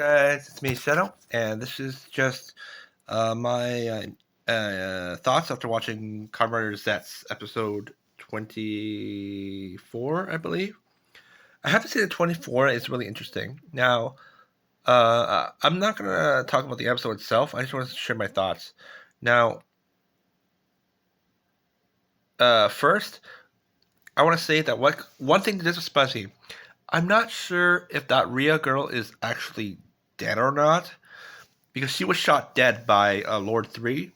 Guys, it's me, Shadow, and this is just my thoughts after watching Kamen Rider zetzs episode 24, I believe. I have to say that 24 is really interesting. Now, I'm not going to talk about the episode itself. I just want to share my thoughts. Now, first, I want to say that one thing that is spicy. I'm not sure if that Rhea girl is actually dead or not, because she was shot dead by Lord 3,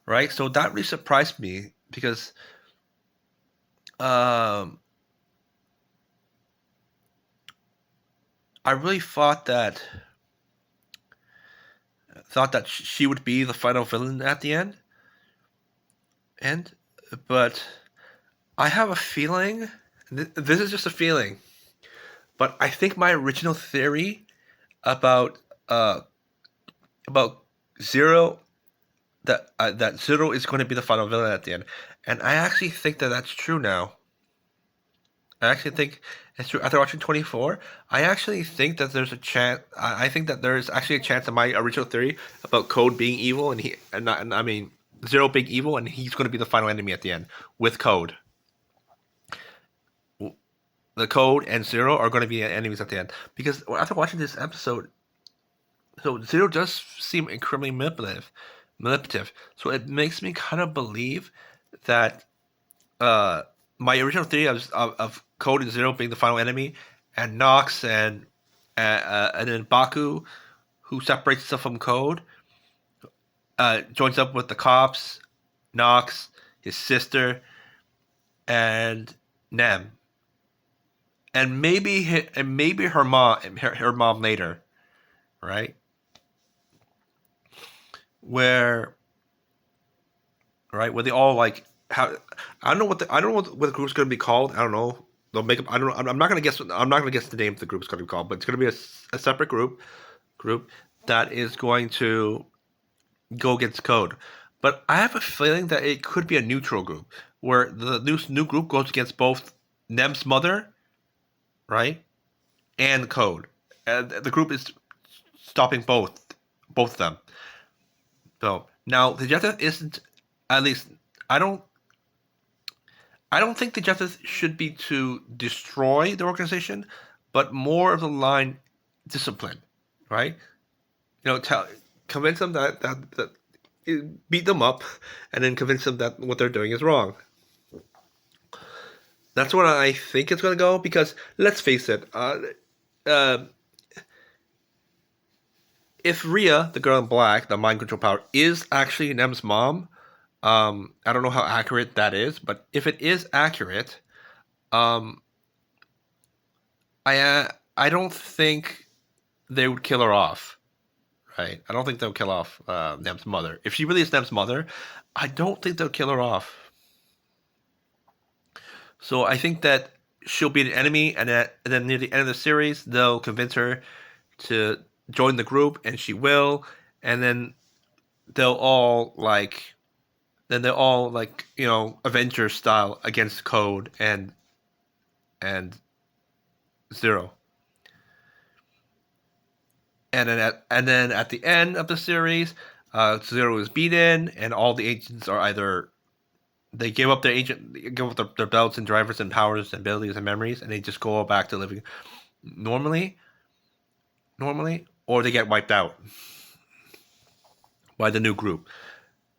right? So that really surprised me because um, I really thought that she would be the final villain at the end, but I have a feeling. This is just a feeling, but I think my original theory about uh, about Zero that Zero is going to be the final villain at the end, and I actually think that that's true now. I actually think it's true. After watching 24, I actually think that there's a chance. I think that there's actually a chance that my original theory about Code being evil and I mean Zero being evil and he's going to be the final enemy at the end with Code. The Code and Zero are going to be enemies at the end because after watching this episode, so Zero does seem incredibly manipulative. So it makes me kind of believe that uh, my original theory of Code and Zero being the final enemy, and Nox and then Baku, who separates himself from Code, joins up with the cops, Nox, his sister, and Nem, and maybe her mom later, right? Where where they all like how I don't know what the group's gonna be called. I don't know. They'll make up. I don't know. I'm not gonna guess. I'm not gonna guess the name the group's gonna be called, but it's gonna be a separate group that is going to go against Code. But I have a feeling that it could be a neutral group where the new group goes against both Nem's mother, right, and Code. And the group is stopping both of them. So now the objective isn't, at least I don't I don't think the objective should be to destroy the organization, but more of the line discipline, right? Convince them that beat them up, and then convince them that what they're doing is wrong. That's what I think it's going to go. Because let's face it, uh, if Rhea, the girl in black, the mind control power, is actually Nem's mom, I don't know how accurate that is, but if it is accurate, um, I don't think they would kill her off, right? I don't think they'll kill off Nem's mother. If she really is Nem's mother, I don't think they'll kill her off. So I think that she'll be an enemy, and then near the end of the series, they'll convince her to join the group, and she will, and then they'll all like, Avengers style against Code and Zero. And then at the end of the series, Zero is beaten, and all the agents are either they give up their belts and drivers and powers and abilities and memories, and they just go back to living normally, or they get wiped out by the new group.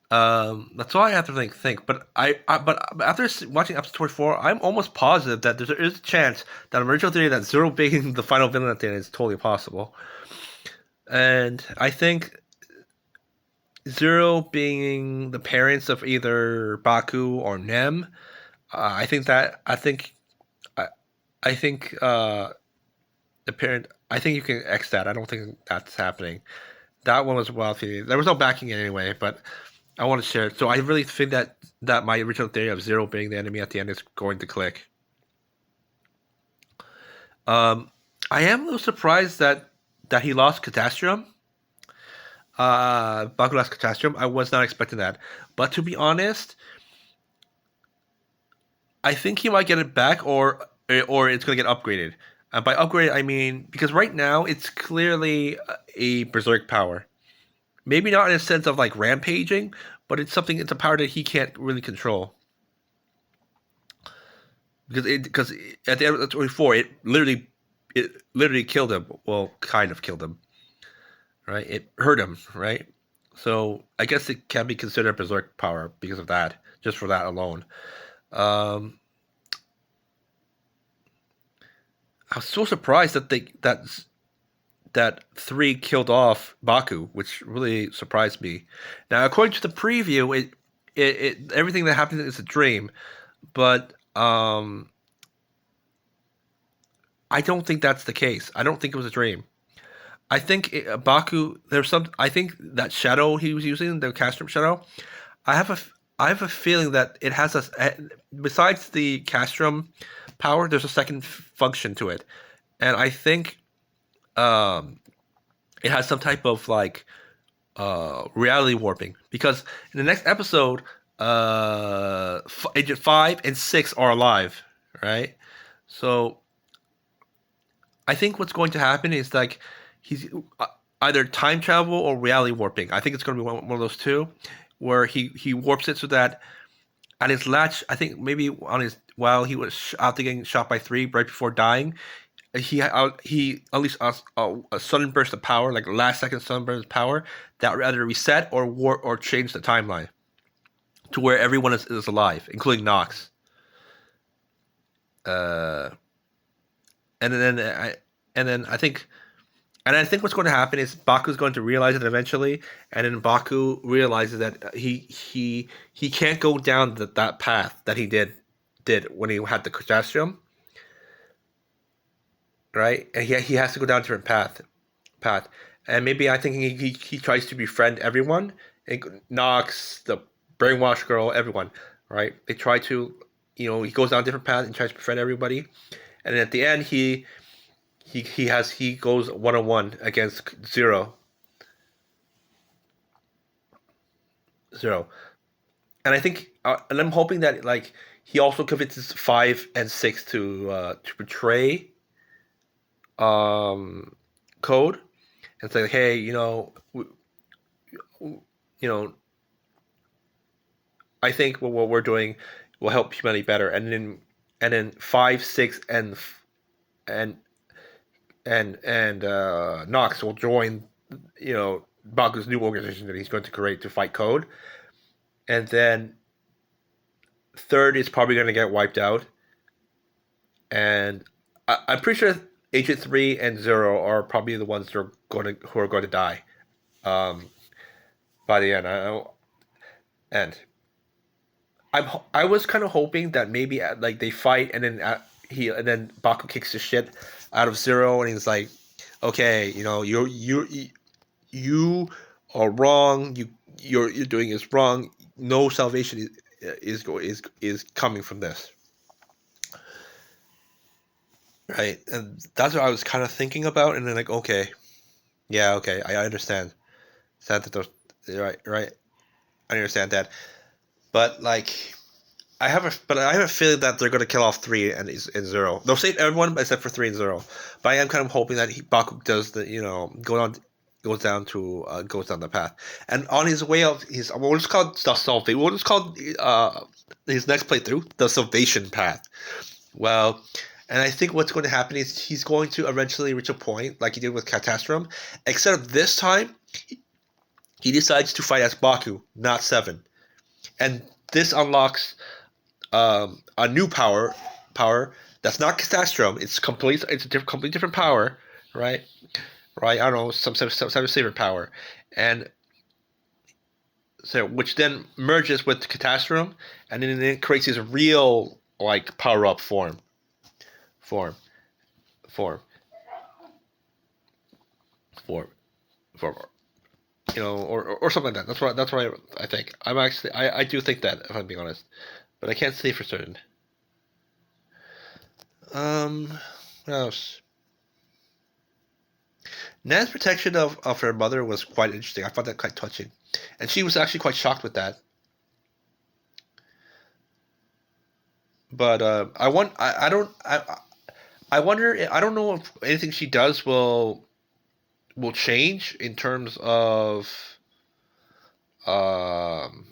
That's all I have to think. But after watching episode 24, I'm almost positive that there is a chance that original theory that Zero being the final villain at the end is totally possible. And I think Zero being the parents of either Baku or Nem, I think that I think the parent. I think you can X that. I don't think that's happening. That one was wild. There was no backing it anyway, but I want to share it. So I really think that my original theory of Zero being the enemy at the end is going to click. I am a little surprised that he lost Catastrum. Baku lost Catastrum. I was not expecting that. But to be honest, I think he might get it back, or it's going to get upgraded. And by upgrade, I mean because right now it's clearly a berserk power. Maybe not in a sense of like rampaging, but it's something. It's a power that he can't really control because at the end of 24, it literally killed him. Well, kind of killed him, right? It hurt him, right? So I guess it can be considered a berserk power because of that, just for that alone. Um, I was so surprised that that 3 killed off Baku, which really surprised me. Now, according to the preview, it everything that happened is a dream, but I don't think that's the case. I don't think it was a dream. I think Baku. There's some. I think that shadow he was using, the Castrum shadow. I have a. I have a feeling that it has besides the Castrum power, there's a second function to it, and I think um, it has some type of like reality warping because in the next episode, Agent 5 and 6 are alive, right? So I think what's going to happen is like he's either time travel or reality warping. I think it's going to be one of those two, where he warps it so that at his latch, I think maybe on his while he was after getting shot by 3 right before dying, he unleashed a sudden burst of power, like a last second sudden burst of power that would either reset or warp or change the timeline to where everyone is alive, including Nox. Uh, and then I think what's going to happen is Baku's going to realize it eventually, and then Baku realizes that he can't go down that path that he did when he had the Cretaceum, right? And he has to go down a different path. And maybe I think he tries to befriend everyone, Nox, the brainwash girl, everyone, right? They try to, he goes down a different path and tries to befriend everybody, and then at the end he goes 1-on-1 against Zero, and I think and I'm hoping that like he also convinces 5 and 6 to betray Code and say, hey, you know, I think what we're doing will help humanity better, and then 5, 6, and Nox will join, Baku's new organization that he's going to create to fight Code, and then third is probably going to get wiped out, and I'm pretty sure Agent 3 and 0 are probably the ones that are who are going to die um, by the end. And I was kind of hoping that maybe like they fight and then and then Baku kicks the shit out of Zero and he's like, okay, you are wrong. You're doing is wrong. No salvation is coming from this, right? And that's what I was kind of thinking about. And then like, okay, yeah, okay, I understand. Sad that those right. I understand that, but like. I have a feeling that they're going to kill off 3 and 0. They'll save everyone except for 3 and 0. But I am kind of hoping that Baku does the goes down the path, and on his way out, he's what is called the salvation. What is called his next playthrough, the salvation path. Well, and I think what's going to happen is he's going to eventually reach a point like he did with Catastrum, except this time he decides to fight as Baku, not 7, and this unlocks a new power that's not Catastrum. It's a completely different power, right? Right. I don't know, some type of saber power, and so which then merges with Catastrum, and then it creates this real like power up form, form, form, form. Or something like that. That's what I think. I do think that, if I'm being honest, but I can't say for certain. What else? Nan's protection of her mother was quite interesting. I found that quite touching, and she was actually quite shocked with that. But I want I don't I wonder. I don't know if anything she does will change in terms of um,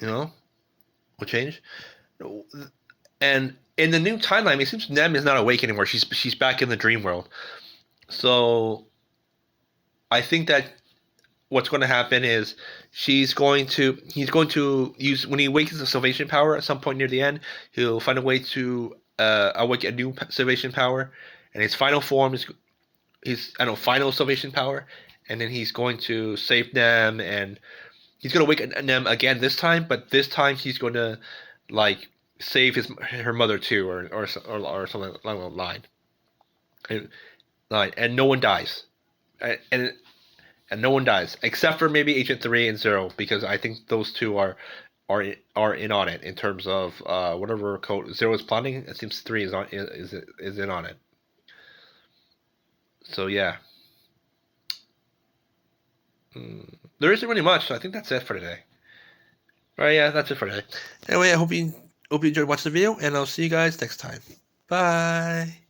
you know, will change. And in the new timeline, it seems Nem is not awake anymore. She's back in the dream world. So I think that what's going to happen is he's going to use when he awakens the salvation power at some point near the end. He'll find a way to awake a new salvation power, and his final form is his I don't know final salvation power, and then he's going to save them, and he's going to awaken them again this time. But this time he's going to like save her mother too, or something along the and, line, and no one dies, and no one dies except for maybe Agent 3 and Zero, because I think those two are in on it in terms of whatever code Zero is planning. It seems 3 is in on it. So yeah, there isn't really much. So I think that's it for today. All right, yeah, that's it for today. Anyway, I hope you enjoyed watching the video, and I'll see you guys next time. Bye.